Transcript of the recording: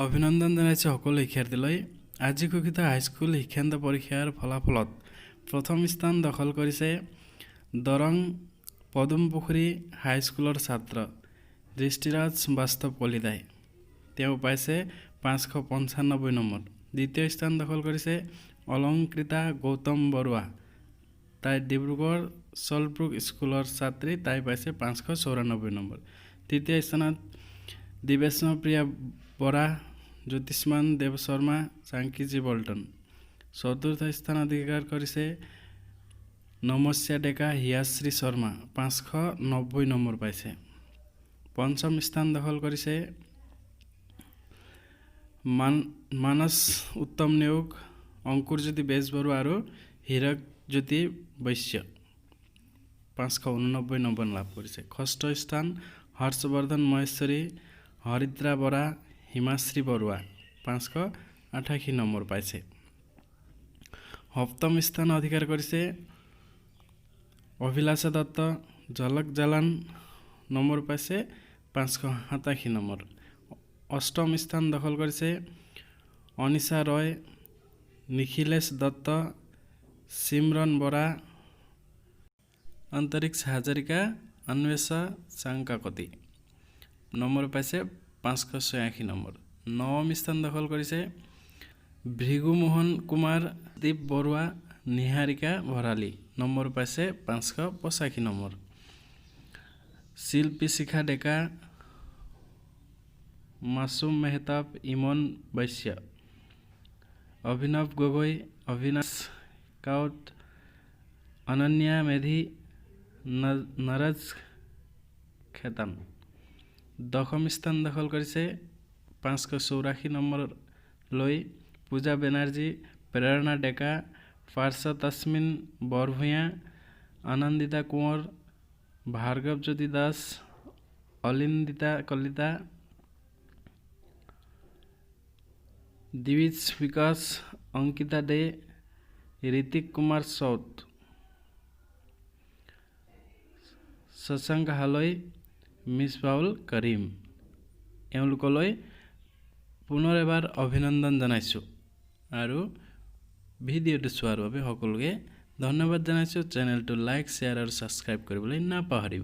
অভিনন্দন জনাইছোঁ সকলো শিক্ষাৰ্থীলৈ। আজি ঘোষিত হাইস্কুল শিক্ষান্ত পৰীক্ষাৰ ফলাফলত প্ৰথম স্থান দখল কৰিছে দৰং পদুমপুখুৰী হাইস্কুলৰ ছাত্ৰ দৃষ্টিৰাজ বাস্তৱ কলিতাই। তেওঁ পাইছে 595 নম্বৰ। দ্বিতীয় স্থান দখল কৰিছে অলংকৃতা গৌতম বৰুৱা। তাই ডিব্ৰুগড় চলব্ৰুক স্কুলৰ ছাত্ৰী। তাই পাইছে 594 নম্বৰ। তৃতীয় স্থানত দিবেশ্মপ্ৰিয়া বৰা, জ্যোতিষ্মান দেৱ শৰ্মা, চাংকিজি বল্টন। চতুৰ্থ স্থান অধিকাৰ কৰিছে নমস্যা ডেকা, হিয়াশ্ৰী শৰ্মা, 590 নম্বৰ পাইছে। পঞ্চম স্থান দখল কৰিছে মানস উত্তম নেওগ, অংকুৰজ্যোতি বেজবৰুৱা আৰু হীৰকজ্যোতি বৈশ্য, 589 নম্বৰ লাভ কৰিছে। ষষ্ঠ স্থান হৰ্ষবৰ্ধন মহেশ্বৰী, হৰিদ্ৰা বৰা, হিমাশ্ৰী বৰুৱা, 588 নম্বৰ পাইছে। সপ্তম স্থান অধিকাৰ কৰিছে অভিলাষা দত্ত, ঝলক জালান, নম্বৰ পাইছে 587 নম্বৰ। অষ্টম স্থান দখল কৰিছে অনিশা ৰয়, নিখিলেশ দত্ত, চিমৰন বৰা, অন্তৰিক্ষ হাজৰিকা, অন্বেষা চাংকাকতি, নম্বৰ পাইছে 586 নম্বৰ। নৱম স্থান দখল কৰিছে ভৃগুমোহন কুমাৰ, দীপ বৰুৱা, নিহাৰিকা ভৰালী, নম্বৰ পাইছে 585 নম্বৰ। শিল্পী শিখা ডেকা, মাছুম মেহতাব, ইমন বৈশ্য, অভিনৱ গগৈ, অভিনাশ কাউট, অনন্যা মেধি, নৰজ খেতান। দশম স্থান দখল কৰিছে 584 নম্বৰ লৈ পূজা বেনাৰ্জী, প্ৰেৰণা ডেকা, পাৰ্শ্ব তাছমিন বৰভূঞা, আনন্দিতা কোঁৱৰ, ভাৰ্গৱজ্যোতি দাস, অলিন্দিতা কলিতা, দিবিজ বিকাশ, অংকিতা দে, ঋতিক কুমাৰ চৌত, শশাংক হালৈ, মিছবাউল কৰিম। এওঁলোকলৈ পুনৰ এবাৰ অভিনন্দন জনাইছোঁ আৰু ভিডিঅ'টো চোৱাৰ বাবে সকলোকে ধন্যবাদ জনাইছোঁ। চেনেলটো লাইক, শ্বেয়াৰ আৰু ছাবস্ক্ৰাইব কৰিবলৈ নাপাহৰিব।